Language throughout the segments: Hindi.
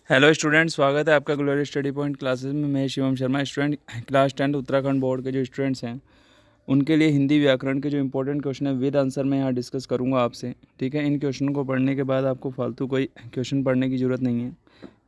हेलो स्टूडेंट, स्वागत है आपका ग्लोरी स्टडी पॉइंट क्लासेस में। मैं Shivam Sharma. Student, class 10 Uttarakhand board के जो स्टूडेंट्स हैं उनके लिए हिंदी व्याकरण के जो इंपॉर्टेंट क्वेश्चन है विद आंसर मैं यहाँ डिस्कस करूँगा आपसे। ठीक है, इन क्वेश्चन को पढ़ने के बाद आपको फालतू कोई क्वेश्चन पढ़ने की ज़रूरत नहीं है।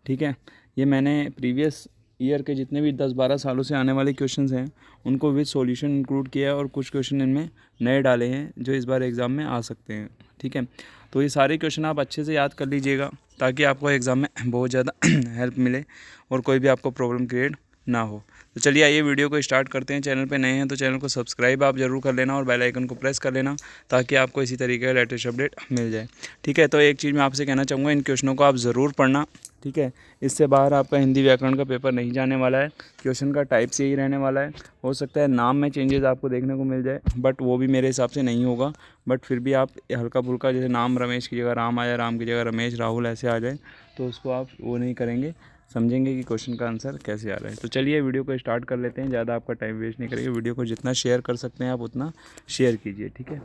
ठीक है, ये मैंने प्रीवियस ईयर के जितने भी 10-12 सालों से आने वाले क्वेश्चंस हैं उनको विद सॉल्यूशन इंक्लूड किया है और कुछ क्वेश्चन इनमें नए डाले हैं जो इस बार एग्ज़ाम में आ सकते हैं। ठीक है, तो ये सारे क्वेश्चन आप अच्छे से याद कर लीजिएगा ताकि आपको एग्ज़ाम में बहुत ज़्यादा हेल्प मिले और कोई भी आपको प्रॉब्लम क्रिएट ना हो। तो चलिए आइए वीडियो को स्टार्ट करते हैं। चैनल पे नए हैं तो चैनल को सब्सक्राइब आप ज़रूर कर लेना और बेल आइकन को प्रेस कर लेना ताकि आपको इसी तरीके का लेटेस्ट अपडेट मिल जाए। ठीक है, तो एक चीज़ मैं आपसे कहना चाहूँगा, इन क्वेश्चनों को आप ज़रूर पढ़ना। ठीक है, इससे बाहर आपका हिंदी व्याकरण का पेपर नहीं जाने वाला है। क्वेश्चन का टाइप से ही रहने वाला है। हो सकता है नाम में चेंजेस आपको देखने को मिल जाए, बट वो भी मेरे हिसाब से नहीं होगा। बट फिर भी आप हल्का फुल्का, जैसे नाम रमेश की जगह राम आ जाए, राम की जगह रमेश, राहुल ऐसे आ जाए, तो उसको आप वो नहीं करेंगे, समझेंगे कि क्वेश्चन का आंसर कैसे आ रहा है। तो चलिए वीडियो को स्टार्ट कर लेते हैं। ज़्यादा आपका टाइम वेस्ट नहीं करेंगे। वीडियो को जितना शेयर कर सकते हैं आप उतना शेयर कीजिए। ठीक है,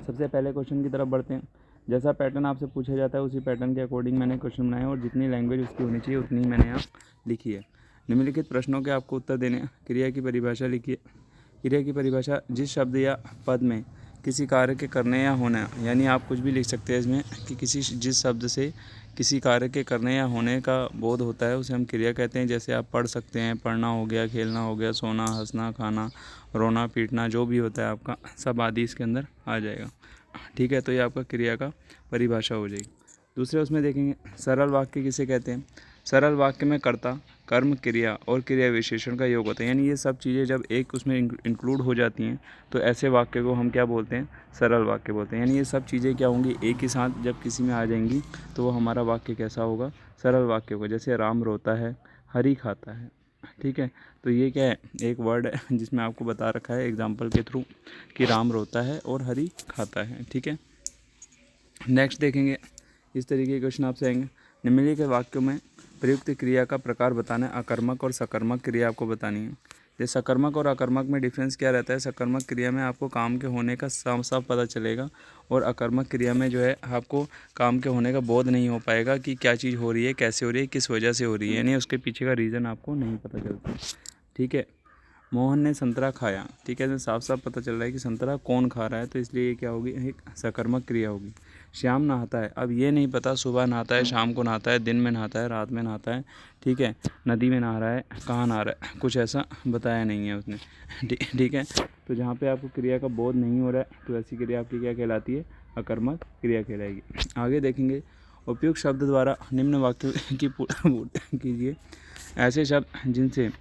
सबसे पहले क्वेश्चन की तरफ बढ़ते हैं। जैसा पैटर्न आपसे पूछा जाता है उसी पैटर्न के अकॉर्डिंग मैंने क्वेश्चन बनाए और जितनी लैंग्वेज उसकी होनी चाहिए उतनी ही मैंने यहाँ लिखी है। निम्नलिखित प्रश्नों के आपको उत्तर देने हैं। क्रिया की परिभाषा लिखिए। क्रिया की परिभाषा जिस शब्द या पद में किसी कार्य के करने या होना, यानी आप कुछ भी लिख सकते हैं इसमें कि जिस शब्द से किसी कार्य के करने या होने का बोध होता है उसे हम क्रिया कहते हैं। जैसे आप पढ़ सकते हैं, पढ़ना हो गया, खेलना हो गया, सोना, हंसना, खाना, रोना, पीटना, जो भी होता है आपका सब आदि इसके अंदर आ जाएगा। ठीक है, तो ये आपका क्रिया का परिभाषा हो जाएगी। दूसरे उसमें देखेंगे सरल वाक्य किसे कहते हैं। सरल वाक्य में कर्ता, कर्म, क्रिया और क्रिया विशेषण का योग होता है। यानी ये सब चीज़ें जब एक उसमें इंक्लूड हो जाती हैं तो ऐसे वाक्य को हम क्या बोलते हैं, सरल वाक्य बोलते हैं। यानी ये सब चीज़ें क्या होंगी, एक ही साथ जब किसी में आ जाएंगी तो वो हमारा वाक्य कैसा होगा, सरल वाक्य होगा। जैसे राम रोता है, हरी खाता है। ठीक है, तो ये क्या है, एक वर्ड है जिसमें आपको बता रखा है एग्जाम्पल के थ्रू कि राम रोता है और हरी खाता है। ठीक है, नेक्स्ट देखेंगे, इस तरीके के क्वेश्चन आपसे आएंगे। निम्नलिखित वाक्यों में प्रयुक्त क्रिया का प्रकार बताना है। अकर्मक और सकर्मक क्रिया आपको बतानी है। जैसे सकर्मक और अकर्मक में डिफरेंस क्या रहता है। सकर्मक क्रिया में आपको काम के होने का साफ साफ पता चलेगा और अकर्मक क्रिया में जो है आपको काम के होने का बोध नहीं हो पाएगा कि क्या चीज़ हो रही है, कैसे हो रही है, किस वजह से हो रही है, यानी उसके पीछे का रीज़न आपको नहीं पता चलता। ठीक है, मोहन ने संतरा खाया। ठीक है, तो साफ साफ पता चल रहा है कि संतरा कौन खा रहा है, तो इसलिए ये क्या होगी, एक सकर्मक क्रिया होगी। श्याम नहाता है। अब ये नहीं पता सुबह नहाता है, शाम को नहाता है, दिन में नहाता है, रात में नहाता है। ठीक है, नदी में नहा रहा है, कहाँ नहा रहा है, कुछ ऐसा बताया नहीं है उसने। ठीक है, तो जहाँ पे आपको क्रिया का बोध नहीं हो रहा है तो ऐसी क्रिया आपकी क्या कहलाती है, अकर्मक क्रिया कहलाएगी। आगे देखेंगे, उपयुक्त शब्द द्वारा निम्न वाक्य की कीजिए। ऐसे शब्द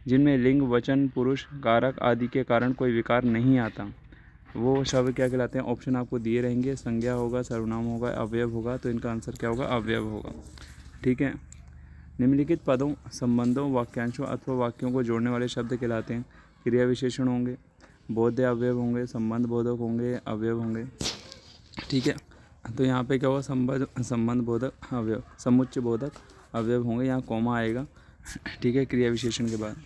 जिनमें लिंग, वचन, पुरुष, कारक आदि के कारण कोई विकार नहीं आता, वो शब्द क्या कहलाते हैं। ऑप्शन आपको दिए रहेंगे, संज्ञा होगा, सर्वनाम होगा, अवयव होगा, तो इनका आंसर क्या होगा, अवयव होगा। ठीक है, निम्नलिखित पदों, संबंधों, वाक्यांशों अथवा वाक्यों को जोड़ने वाले शब्द कहलाते हैं। क्रिया विशेषण होंगे, बोध्य अवयव होंगे, संबंध बोधक होंगे, अवयव होंगे। ठीक है, तो यहाँ पे क्या होगा, संबंध बोधक अवयव, समुच्चय बोधक अवयव होंगे, यहाँ कॉमा आएगा। ठीक है, क्रिया विशेषण के बाद।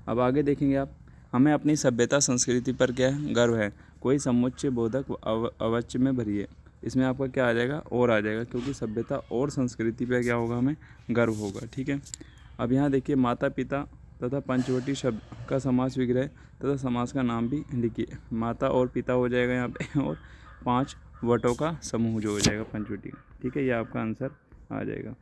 अब आगे देखेंगे आप, हमें अपनी सभ्यता संस्कृति पर क्या है, गर्व है। कोई समुच्चय बोधक अवच्य में भरिए। इसमें आपका क्या आ जाएगा, और आ जाएगा, क्योंकि सभ्यता और संस्कृति पर क्या होगा, हमें गर्व होगा। ठीक है, अब यहाँ देखिए, माता पिता तथा पंचवटी शब्द का समास विग्रह तथा समास का नाम भी लिखिए। माता और पिता हो जाएगा यहाँ पे, और 5 वटों का समूह जो हो जाएगा पंचवटी का। ठीक है, ये आपका आंसर आ जाएगा।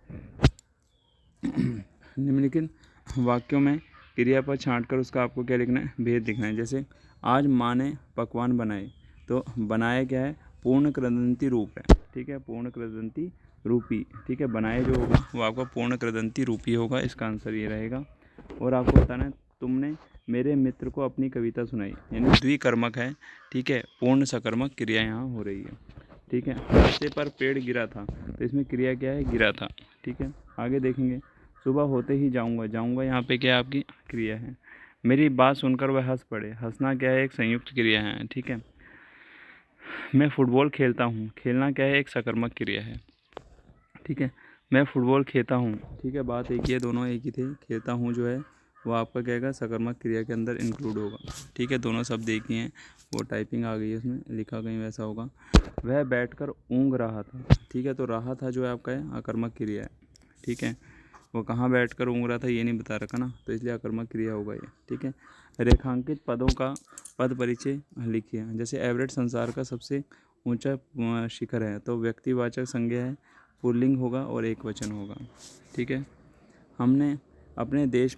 निम्नलिखित वाक्यों में क्रिया पर छांट कर उसका आपको क्या लिखना है, भेद लिखना है। जैसे आज माँ ने पकवान बनाए, तो बनाए क्या है, पूर्ण कृदंती रूप है। ठीक है, पूर्ण कृदंती रूपी। ठीक है, बनाए जो होगा वो आपका पूर्ण कृदंती रूपी होगा, इसका आंसर ये रहेगा। और आपको बताना है, तुमने मेरे मित्र को अपनी कविता सुनाई, यानी द्विकर्मक है। ठीक है, पूर्ण सकर्मक क्रिया यहाँ हो रही है। ठीक है, रास्ते पर पेड़ गिरा था, तो इसमें क्रिया क्या है, गिरा था। ठीक है, आगे देखेंगे, सुबह होते ही जाऊंगा, जाऊंगा यहाँ पे क्या आपकी क्रिया है। मेरी बात सुनकर वह हंस पड़े, हंसना क्या है, एक संयुक्त क्रिया है। ठीक है, मैं फुटबॉल खेलता हूँ, खेलना क्या है, एक सकर्मक क्रिया है। ठीक है, मैं फुटबॉल खेलता हूँ। ठीक है, बात एक ही है, दोनों एक ही थे। खेलता हूँ जो है वो आपका क्या है, सकर्मक क्रिया के अंदर इंक्लूड होगा। ठीक है, दोनों शब्द एक ही हैं, वो टाइपिंग आ गई है उसमें, लिखा कहीं वैसा होगा। वह बैठकर ऊँग रहा था। ठीक है, तो रहा था जो है आपका है, अकर्मक क्रिया है। ठीक है। वो कहाँ बैठकर ऊँग रहा था ये नहीं बता रखा ना, तो इसलिए अकर्मक क्रिया होगा ये, ठीक है। रेखांकित पदों का पद परिचय लिखिए। जैसे एवरेट संसार का सबसे ऊंचा शिखर है, तो व्यक्तिवाचक संज्ञा है, पुल्लिंग होगा और एक वचन होगा, ठीक है। हम अपने देश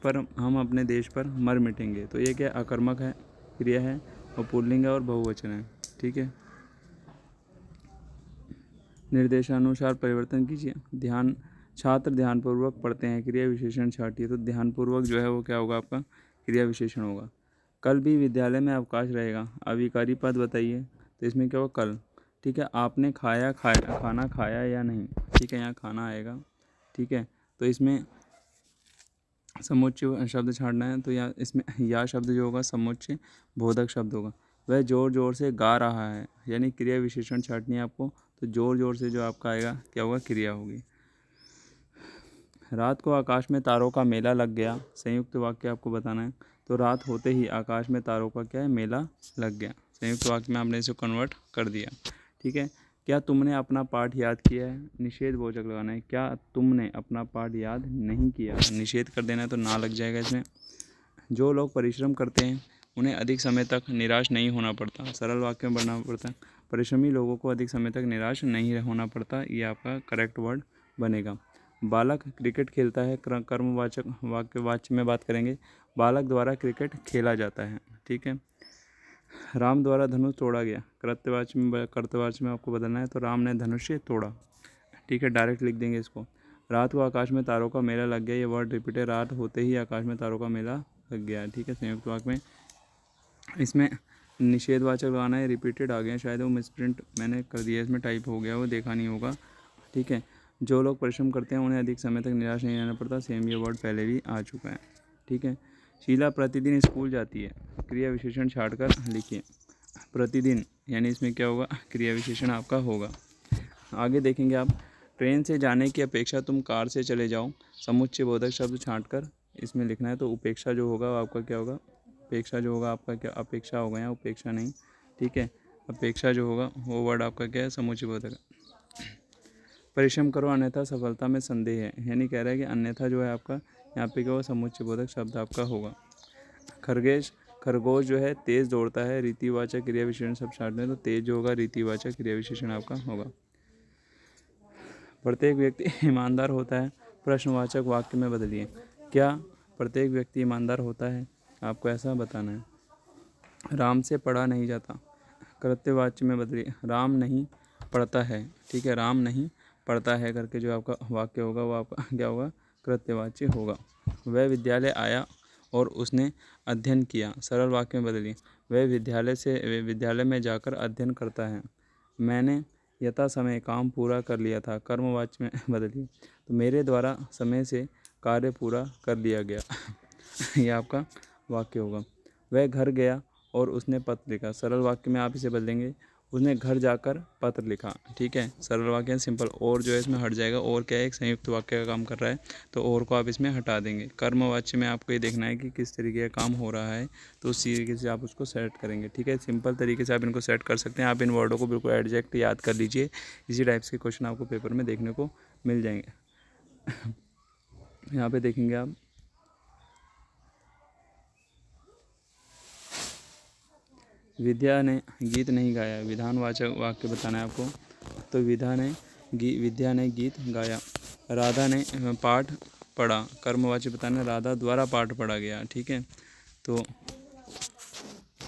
पर मर मिटेंगे, तो ये क्या अकर्मक है, क्रिया है, और पुल्लिंग है और बहुवचन है, ठीक है। निर्देशानुसार परिवर्तन कीजिए। छात्र ध्यानपूर्वक पढ़ते हैं, क्रिया विशेषण छाटिए। तो ध्यानपूर्वक जो है वो क्या होगा, आपका क्रिया विशेषण होगा। कल भी विद्यालय में अवकाश रहेगा, अविकारी पद बताइए। तो इसमें क्या होगा, कल, ठीक है। आपने खाना खाया या नहीं, ठीक है, यहाँ खाना आएगा, ठीक है। तो इसमें समुच्चय शब्द छाड़ना है, तो या इसमें या शब्द जो होगा समुच्चय बोधक शब्द होगा। वह ज़ोर ज़ोर से गा रहा है, यानी क्रिया विशेषण छाटनी है आपको। तो ज़ोर ज़ोर से जो आपका आएगा क्या होगा, क्रिया होगी। रात को आकाश में तारों का मेला लग गया, संयुक्त वाक्य आपको बताना है। तो रात होते ही आकाश में तारों का क्या है, मेला लग गया। संयुक्त वाक्य में आपने इसे कन्वर्ट कर दिया, ठीक है। क्या तुमने अपना पाठ याद किया है, निषेध बोधक लगाना है। क्या तुमने अपना पाठ याद नहीं किया, निषेध कर देना है, तो ना लग जाएगा इसमें। जो लोग परिश्रम करते हैं उन्हें अधिक समय तक निराश नहीं होना पड़ता, सरल वाक्य में बढ़ना पड़ता है। परिश्रमी लोगों को अधिक समय तक निराश नहीं होना पड़ता, ये आपका करेक्ट वर्ड बनेगा। बालक क्रिकेट खेलता है, कर्मवाचक वाक्य में बात करेंगे। बालक द्वारा क्रिकेट खेला जाता है, ठीक है। राम द्वारा धनुष तोड़ा गया, कर्तवाच्य में आपको बदलना है। तो राम ने धनुष तोड़ा, ठीक है, डायरेक्ट लिख देंगे इसको। रात को आकाश में तारों का मेला लग गया, ये वर्ड रिपीट है। रात होते ही आकाश में तारों का मेला लग गया, ठीक है। संयुक्त वाक्य में इसमें निषेधवाचक लगाना है, रिपीटेड आ गया, शायद वो मिसप्रिंट मैंने कर दिया, इसमें टाइप हो गया, वो देखा नहीं होगा, ठीक है। जो लोग परिश्रम करते हैं उन्हें अधिक समय तक निराश नहीं रहना पड़ता, सेम ये वर्ड पहले भी आ चुका है, ठीक है। शीला प्रतिदिन स्कूल जाती है, क्रिया विशेषण छाड़कर लिखिए। प्रतिदिन यानी इसमें क्या होगा, क्रिया विशेषण आपका होगा। आगे देखेंगे आप, ट्रेन से जाने की अपेक्षा तुम कार से चले जाओ, समुच्चय बोधक शब्द छांटकर इसमें लिखना है। तो उपेक्षा जो होगा वो आपका क्या होगा, अपेक्षा जो होगा आपका क्या, अपेक्षा होगा यहाँ, उपेक्षा नहीं, ठीक है। अपेक्षा जो होगा वो वर्ड आपका क्या है, समुच्चय बोधक। परिश्रम करो अन्यथा सफलता में संदेह है, यानी कह रहा है कि अन्यथा जो है आपका यहाँ पे क्या होगा, समुच्चय बोधक शब्द आपका होगा। खरगोश जो है तेज दौड़ता है, रीतिवाचक क्रिया विशेषण सब छाटते हैं, तो तेज जो होगा रीतिवाचक क्रिया विशेषण आपका होगा। प्रत्येक व्यक्ति ईमानदार होता है, प्रश्नवाचक वाक्य में बदलिए। क्या प्रत्येक व्यक्ति ईमानदार होता है, आपको ऐसा बताना है। राम से पढ़ा नहीं जाता, कृत्यवाच्य में बदलिए। राम नहीं पढ़ता है, ठीक है, राम नहीं पढ़ता है करके जो आपका वाक्य होगा वो आपका क्या होगा, कृत्यवाच्य होगा। वह विद्यालय आया और उसने अध्ययन किया, सरल वाक्य में बदलिए। वह विद्यालय में जाकर अध्ययन करता है। मैंने यथा समय काम पूरा कर लिया था, कर्मवाच्य में बदलिए। तो मेरे द्वारा समय से कार्य पूरा कर लिया गया ये आपका वाक्य होगा। वह घर गया और उसने पत्र लिखा, सरल वाक्य में आप इसे बदलेंगे। उसने घर जाकर पत्र लिखा, ठीक है, सरल वाक्य सिंपल। और जो है इसमें हट जाएगा, और क्या है, एक संयुक्त वाक्य का काम कर रहा है, तो और को आप इसमें हटा देंगे। कर्मवाच्य में आपको ये देखना है कि किस तरीके का काम हो रहा है, तो उस तरीके से आप उसको सेट करेंगे, ठीक है। सिंपल तरीके से आप इनको सेट कर सकते हैं। आप इन वर्डों को बिल्कुल एग्जैक्ट याद कर लीजिए, इसी टाइप्स के क्वेश्चन आपको पेपर में देखने को मिल जाएंगे यहाँ पे देखेंगे आप, विद्या ने गीत नहीं गाया, विधानवाचक वाक्य बताना है आपको। तो विद्या ने गीत गाया। राधा ने पाठ पढ़ा, कर्मवाच्य बताना है, राधा द्वारा पाठ पढ़ा गया, ठीक है। तो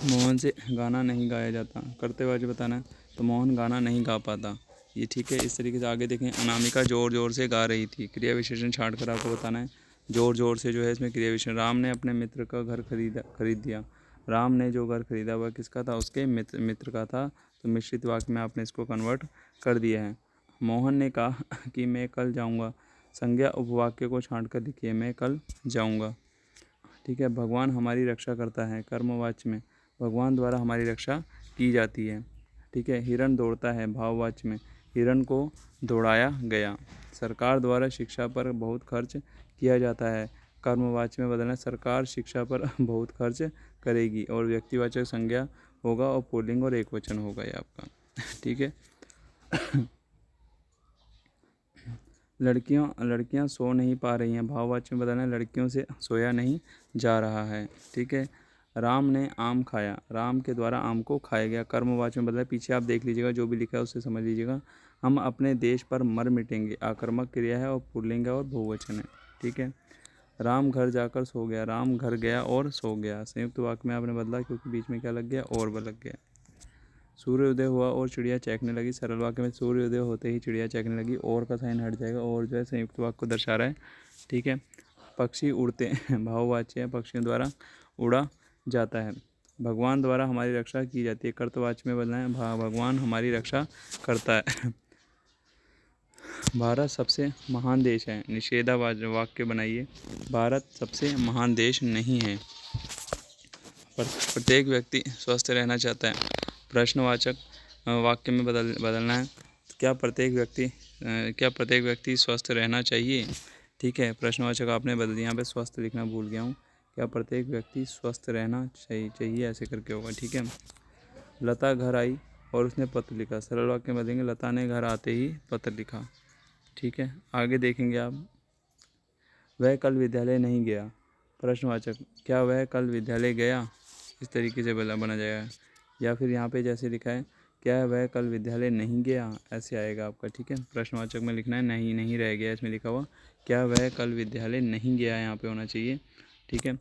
मोहन से गाना नहीं गाया जाता, कर्तव्यवाच्य बताना है, तो मोहन गाना नहीं गा पाता, ये ठीक है। इस तरीके से आगे देखें, अनामिका ज़ोर ज़ोर से गा रही थी, क्रिया विशेषण छाट कर आपको बताना है। ज़ोर ज़ोर से जो है इसमें क्रिया विशेषण। राम ने अपने मित्र का घर खरीद दिया, राम ने जो घर खरीदा वह किसका था, उसके मित्र का था। तो मिश्रित वाक्य में आपने इसको कन्वर्ट कर दिया है। मोहन ने कहा कि मैं कल जाऊँगा, संज्ञा उपवाक्य को छाँट कर लिखिए, मैं कल जाऊँगा, ठीक है। भगवान हमारी रक्षा करता है, कर्मवाच्य में भगवान द्वारा हमारी रक्षा की जाती है, ठीक है। हिरण दौड़ता है, भाववाच्य में हिरण को दौड़ाया गया। सरकार द्वारा शिक्षा पर बहुत खर्च किया जाता है, कर्मवाच्य में बदलना, सरकार शिक्षा पर बहुत खर्च करेगी। और व्यक्तिवाचक संज्ञा होगा और पुल्लिंग और एक वचन होगा ये आपका, ठीक है। लड़कियां सो नहीं पा रही हैं, भाववाचक में बताना है लड़कियों से सोया नहीं जा रहा है। ठीक है। राम ने आम खाया, राम के द्वारा आम को खाया गया। कर्मवाचक में बताया, पीछे आप देख लीजिएगा, जो भी लिखा है उससे समझ लीजिएगा। हम अपने देश पर मर मिटेंगे, आकर्मक क्रिया है और पुल्लिंग है और बहुवचन है। ठीक है। राम घर जाकर सो गया, राम घर गया और सो गया। संयुक्त वाक्य में आपने बदला क्योंकि बीच में क्या लग गया, और लग गया। सूर्योदय हुआ और चिड़िया चहकने लगी, सरल वाक्य में सूर्योदय होते ही चिड़िया चहकने लगी, और का साइन हट जाएगा, और जो है संयुक्त वाक्य को दर्शा रहा है। ठीक है। पक्षी उड़ते हैं, भाववाच्य है, पक्षियों द्वारा उड़ा जाता है। भगवान द्वारा हमारी रक्षा की जाती है, कर्तवाच्य में बदलना है, भगवान हमारी रक्षा करता है। भारत सबसे महान देश है, निषेधावाक्य बनाइए, भारत सबसे महान देश नहीं है। प्रत्येक व्यक्ति स्वस्थ रहना चाहता है, प्रश्नवाचक वाक्य में बदलना है। क्या प्रत्येक व्यक्ति स्वस्थ रहना चाहिए। ठीक है। प्रश्नवाचक आपने बदल दिया, यहाँ पे स्वस्थ लिखना भूल गया हूँ। क्या प्रत्येक व्यक्ति स्वस्थ रहना चाहिए ऐसे करके होगा। ठीक है। लता घर आई और उसने पत्र लिखा, सरल वाक्य में बदलेंगे, लता ने घर आते ही पत्र लिखा। ठीक है। आगे देखेंगे आप, वह कल विद्यालय नहीं गया, प्रश्नवाचक, क्या वह कल विद्यालय गया, इस तरीके से बना जाएगा। या फिर यहाँ पे जैसे लिखा है, क्या वह कल विद्यालय नहीं गया, ऐसे आएगा आपका। ठीक है। प्रश्नवाचक में लिखना है नहीं रह गया, इसमें लिखा हुआ क्या वह कल विद्यालय नहीं गया, यहाँ पे होना चाहिए। ठीक है।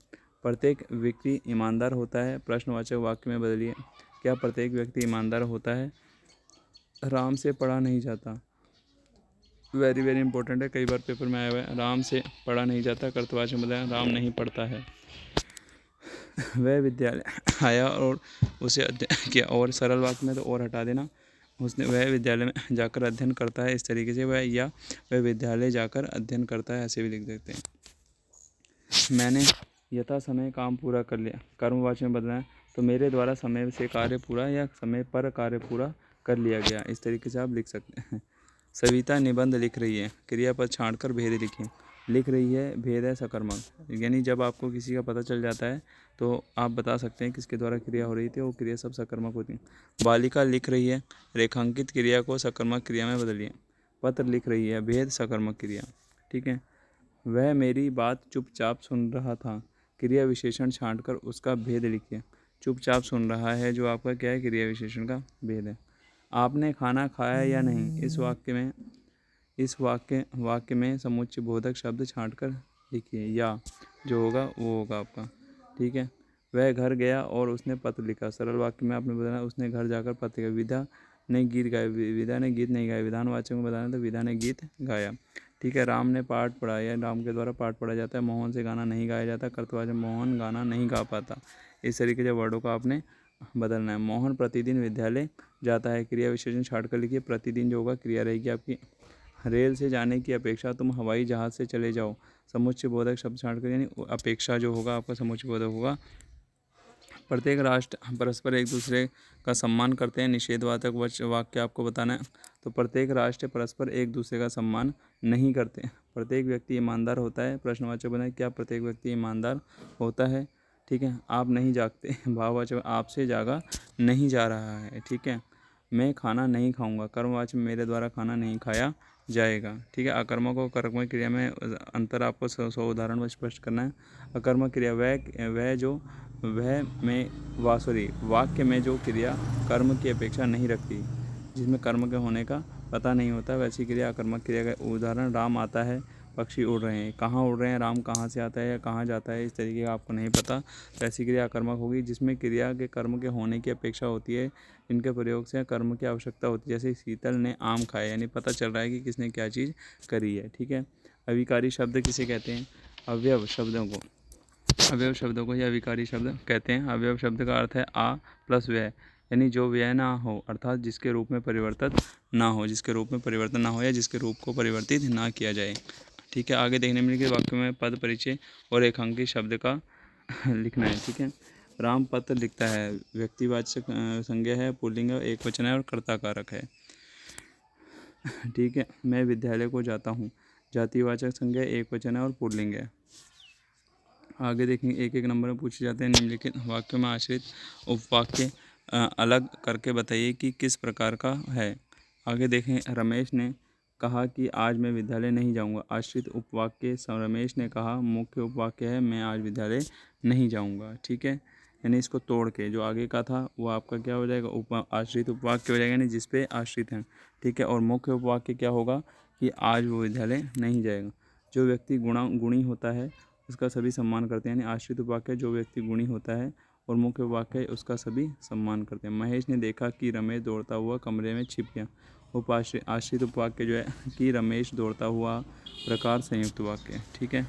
प्रत्येक व्यक्ति ईमानदार होता है, प्रश्नवाचक वाक्य में बदलिए, क्या प्रत्येक व्यक्ति ईमानदार होता है। राम से पढ़ा नहीं जाता, वेरी वेरी इंपॉर्टेंट है, कई बार पेपर में आया हुआ है। राम से पढ़ा नहीं जाता, कर्तवाचक में बताया राम नहीं पढ़ता है। वह विद्यालय आया और उसे अध्ययन किया, और सरल वाक्य में तो और हटा देना, उसने वह विद्यालय में जाकर अध्ययन करता है, इस तरीके से वह विद्यालय जाकर अध्ययन करता है, ऐसे भी लिख देते हैं। मैंने यथा समय काम पूरा कर लिया, कर्मवाचक में बदलना है, तो मेरे द्वारा समय से कार्य पूरा या समय पर कार्य पूरा कर लिया गया, इस तरीके से आप लिख सकते हैं। सविता निबंध लिख रही है, क्रियापद छांटकर भेद लिखिए। लिख रही है, भेद है सकर्मक, यानी जब आपको किसी का पता चल जाता है तो आप बता सकते हैं किसके द्वारा क्रिया हो रही थी, वो क्रिया सब सकर्मक होती है। बालिका लिख रही है, रेखांकित क्रिया को सकर्मक क्रिया में बदलिए। पत्र लिख रही है, भेद सकर्मक क्रिया। ठीक है। वह मेरी बात चुपचाप सुन रहा था, क्रिया विशेषण छांटकर उसका भेद लिखिए। चुपचाप सुन रहा है जो आपका क्या है, क्रिया विशेषण का भेद है। आपने खाना खाया या नहीं, इस वाक्य में समुच्चय बोधक शब्द छांटकर लिखिए, या जो होगा वो होगा आपका। ठीक है। वह घर गया और उसने पत्र लिखा, सरल वाक्य में आपने बताना उसने घर जाकर पत्र लिखा। विदा ने गीत गाया, विदा ने गीत नहीं गाया, विधानवाचक में बताना तो विदा ने गीत गाया। ठीक है। राम ने पाठ पढ़ा, या राम के द्वारा पाठ पढ़ा जाता है। मोहन से गाना नहीं गाया जाता, कर्तवाचक मोहन गाना नहीं गा पाता, इस तरीके से वर्डों को आपने बदलना है। मोहन प्रतिदिन विद्यालय जाता है, क्रिया विशेषण छाट कर लिखिए, प्रतिदिन जो होगा क्रिया रहेगी आपकी। रेल से जाने की अपेक्षा तुम हवाई जहाज़ से चले जाओ, समुच्चय बोधक शब्द छाट कर, यानी अपेक्षा जो होगा आपका समुच्चय बोधक होगा। प्रत्येक राष्ट्र परस्पर एक दूसरे का सम्मान करते हैं, निषेधवाचक वाक्य आपको बताना है, तो प्रत्येक राष्ट्र परस्पर एक दूसरे का सम्मान नहीं करते। प्रत्येक व्यक्ति ईमानदार होता है, प्रश्नवाचक बनाए, क्या प्रत्येक व्यक्ति ईमानदार होता है। ठीक है। आप नहीं जागते, भाववाचक आपसे जागा नहीं जा रहा है। ठीक है। मैं खाना नहीं खाऊंगा, कर्मवाचक मेरे द्वारा खाना नहीं खाया जाएगा। ठीक है। अकर्मक और कर्मक क्रिया में अंतर आपको 100 उदाहरण में स्पष्ट करना है। अकर्मक क्रिया वाक्य में जो क्रिया कर्म की अपेक्षा नहीं रखती, जिसमें कर्म के होने का पता नहीं होता, वैसी क्रिया अकर्मक क्रिया का उदाहरण राम आता है, पक्षी उड़ रहे हैं, कहाँ उड़ रहे हैं, राम कहाँ से आता है या कहाँ जाता है, इस तरीके का आपको नहीं पता, तो ऐसी क्रिया अकर्मक होगी। जिसमें क्रिया के कर्म के होने की अपेक्षा होती है, इनके प्रयोग से कर्म की आवश्यकता होती है। जैसे शीतल ने आम खाया, यानी पता चल रहा है कि किसने क्या चीज़ करी है। ठीक है। अविकारी शब्द किसे कहते हैं, अवयव शब्दों को ही अविकारी शब्द कहते हैं। अवयव शब्द का अर्थ है आ प्लस व्यय, यानी जो व्यय ना हो, अर्थात जिसके रूप में परिवर्तन ना हो या जिसके रूप को परिवर्तित ना किया जाए। ठीक है। आगे देखने मिलेंगे वाक्य में पद परिचय और रेखांकित शब्द का लिखना है। ठीक है। राम पत्र लिखता है, व्यक्तिवाचक संज्ञा है, पुल्लिंग है, एक वचन है और कर्ता-कारक है। ठीक है। मैं विद्यालय को जाता हूँ, जातिवाचक संज्ञा, एक वचन है और पुल्लिंग है। आगे देखेंगे, एक एक नंबर में पूछे जाते हैं। निम्नलिखित वाक्यों में आश्रित उपवाक्य अलग करके बताइए कि किस प्रकार का है। आगे देखें, रमेश ने कहा कि आज मैं विद्यालय नहीं जाऊंगा। आश्रित उपवाक्य रमेश ने कहा, मुख्य उपवाक्य है मैं आज विद्यालय नहीं जाऊंगा। ठीक है, यानी इसको तोड़ के जो आगे का था वो आपका क्या हो जाएगा, आश्रित उपवाक्य हो जाएगा, यानी जिस पे आश्रित हैं। ठीक है, और मुख्य उपवाक्य क्या होगा कि आज वो विद्यालय नहीं जाएगा। जो व्यक्ति गुणी होता है उसका सभी सम्मान करते हैं, यानी आश्रित उपवाक्य जो व्यक्ति गुणी होता है और मुख्य उपवाक्य उसका सभी सम्मान करते हैं। महेश ने देखा कि रमेश दौड़ता हुआ कमरे में छिप गया। आश्रित उपवाक्य जो है कि रमेश दौड़ता हुआ प्रकार संयुक्त वाक्य। ठीक है,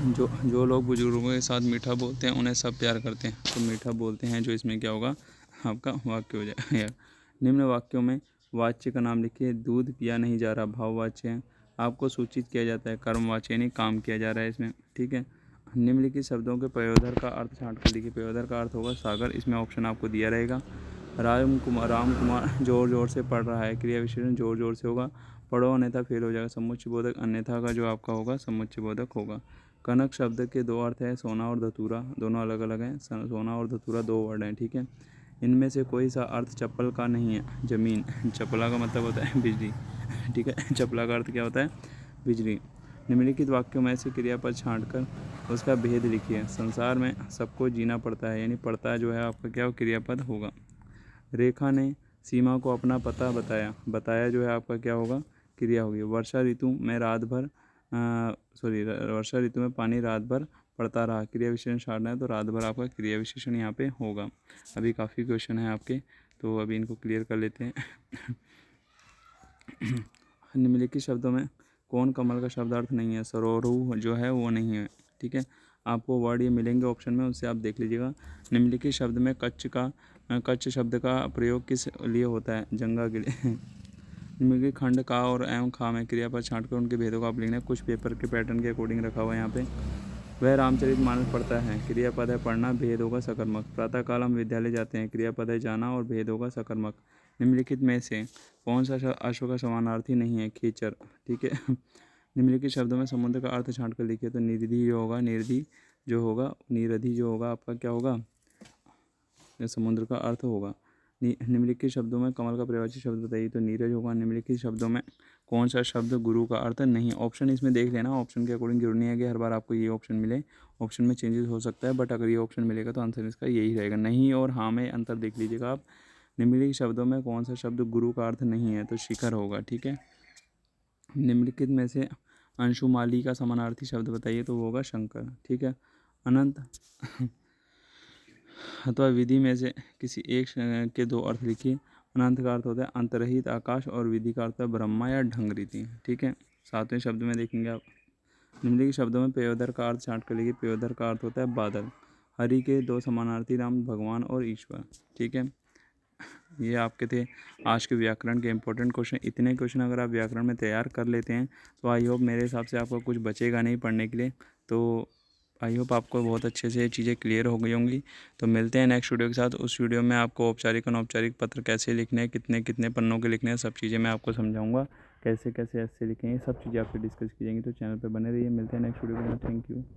जो लोग बुजुर्गों के साथ मीठा बोलते हैं उन्हें सब प्यार करते हैं, तो मीठा बोलते हैं जो इसमें क्या होगा आपका वाक्य हो जाएगा। निम्न वाक्यों में वाच्य का नाम लिखिए। दूध पिया नहीं जा रहा भाववाच्य है। आपको सूचित किया जाता है कर्मवाच्य, यानी काम किया जा रहा है इसमें। ठीक है, निम्नलिखित शब्दों के प्रयोधर का अर्थ छांट कर लिखिए। प्रयोधर का अर्थ होगा सागर, इसमें ऑप्शन आपको दिया रहेगा। राम कुमार जोर जोर से पढ़ रहा है, क्रिया विशेषण जोर जोर से होगा। पढ़ो अन्यथा फेल हो जाएगा, समुच्चय बोधक अन्यथा का जो आपका होगा समुच्चय बोधक होगा। कनक शब्द के दो अर्थ हैं, सोना और धतूरा, दोनों अलग अलग हैं। सोना और धतूरा दो वर्ड हैं। ठीक है, इनमें से कोई सा अर्थ चप्पल का नहीं है। जमीन, चप्पला का मतलब होता है बिजली। ठीक है, चप्पला का अर्थ क्या होता है, बिजली। निम्नलिखित वाक्यों में से क्रियापद छांटकर उसका भेद लिखिए। संसार में सबको जीना पड़ता है, यानी पड़ता जो है आपका क्या क्रियापद होगा। रेखा ने सीमा को अपना पता बताया। बताया जो है आपका क्या होगा, क्रिया होगी। वर्षा ऋतु में वर्षा ऋतु में पानी रात भर पड़ता रहा, क्रिया विशेषण छाड़ना है तो रात भर आपका क्रिया विशेषण यहाँ पे होगा। अभी काफ़ी क्वेश्चन है आपके, तो अभी इनको क्लियर कर लेते हैं। निम्नलिखित शब्दों में कौन कमल का शब्दार्थ नहीं है। सरोरु जो है वो नहीं है। ठीक है, आपको वर्ड ये मिलेंगे ऑप्शन में, उससे आप देख लीजिएगा। निम्नलिखित शब्द में कच्छ शब्द का प्रयोग किस लिए होता है, जंगा के लिए। निम्नलिखित खंड का और एवं खा में क्रियापद छांटकर उनके भेदों को आप लिखना है। कुछ पेपर के पैटर्न के अकॉर्डिंग रखा हुआ है यहाँ पे। वह रामचरितमानस पढ़ता है, क्रियापद है पढ़ना, भेद होगा सकर्मक। प्रातःकाल हम विद्यालय जाते हैं, क्रियापद है जाना और भेद होगा सकर्मक। निम्नलिखित में से कौन सा अश्व का समानार्थी नहीं है, खेचर। ठीक है, निम्नलिखित शब्दों में समुद्र का अर्थ छांट कर लिखिए। तो निरिधि जो होगा, निरधि जो होगा आपका क्या होगा, समुद्र का अर्थ होगा। निम्नलिखित शब्दों में कमल का प्रवाची शब्द बताइए। तो नीरज होगा। निम्नलिखित शब्दों में कौन सा शब्द गुरु का अर्थ नहीं। ऑप्शन इसमें देख लेना, ऑप्शन के अकॉर्डिंग जरूरी नहीं है कि हर बार आपको ये ऑप्शन मिले, ऑप्शन में चेंजेस हो सकता है, बट अगर ये ऑप्शन मिलेगा तो आंसर इसका यही रहेगा। नहीं और हाँ में अंतर देख लीजिएगा आप। निम्नलिखित शब्दों में कौन सा शब्द गुरु का अर्थ नहीं है, तो शिखर होगा। ठीक है, निम्नलिखित में से अंशुमाली का समानार्थी शब्द बताइए। तो वो होगा शंकर। ठीक है, अनंत अथवा विधि में से किसी एक के दो अर्थ लिखिए। अनंत का अर्थ होता है अंतरहित आकाश और विधि का अर्थ है ब्रह्मा या ढंग रीति। ठीक है, सातवें शब्द में देखेंगे आप। निम्नलिखित शब्दों में पेयोदर का अर्थ छांट कर लिखिए। पेयोदर का अर्थ होता है बादल। हरि के दो समानार्थी नाम भगवान और ईश्वर। ठीक है, ये आपके थे आज के व्याकरण के इंपॉर्टेंट क्वेश्चन। इतने क्वेश्चन अगर आप व्याकरण में तैयार कर लेते हैं तो आई होप मेरे हिसाब से आपको कुछ बचेगा नहीं पढ़ने के लिए। तो आई होप आपको बहुत अच्छे से चीज़ें क्लियर हो गई होंगी। तो मिलते हैं नेक्स्ट वीडियो के साथ। उस वीडियो में आपको औपचारिक अनौपचारिक पत्र कैसे लिखने हैं, कितने कितने पन्नों के लिखने हैं, सब चीज़ें मैं आपको समझाऊंगा। कैसे कैसे ऐसे लिखेंगे, सब चीज़ें आपसे डिस्कस की जाएंगी। तो चैनल पर बने रहिए। मिलते हैं नेक्स्ट वीडियो के साथ। Thank you.